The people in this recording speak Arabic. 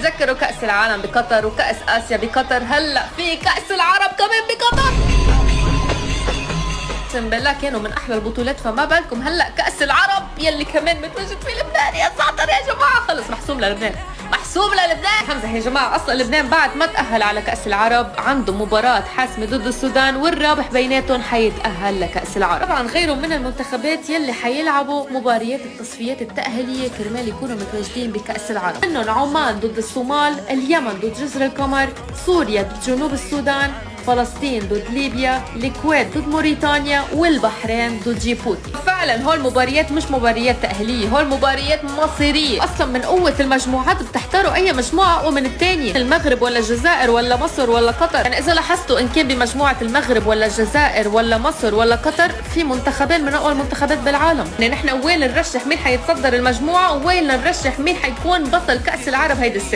بتتذكروا كأس العالم بقطر وكأس آسيا بقطر، هلا في كأس العرب كمان بقطر. اقسم بالله كانوا من احلى البطولات، فما بالكم هلا كأس العرب يلي كمان متواجد في لبنان. يا ساتر يا جماعه، خلص محسوم للبنان، محسوم للبنان. حمزه يا جماعه، اصلا لبنان بعد ما تأهل على كأس العرب عنده مباراة حاسمة ضد السودان، والرابح بيناتهم حيتأهل لكأس العرب. طبعا غيرهم من المنتخبات يلي حيلعبوا مباريات التصفيات التأهيلية كرمال يكونوا متواجدين بكأس العرب، منهم عمان ضد الصومال، اليمن ضد جزر القمر، سوريا ضد جنوب السودان، فلسطين ضد ليبيا، الكويت ضد موريتانيا، والبحرين ضد جيبوتي. فعلا هول مباريات مش مباريات تأهيلية، هول مباريات مصيرية. اصلا من قوة المجموعات بتحتاروا اي مجموعة اقوى من الثانية، المغرب ولا الجزائر ولا مصر ولا قطر. يعني اذا لاحظتوا ان كان بمجموعة المغرب ولا الجزائر ولا مصر ولا قطر، في منتخبين من اقوى المنتخبات بالعالم. يعني نحن وين نرشح مين حيتصدر المجموعة، وين نرشح مين حيكون بطل كأس العرب هيدي السنة.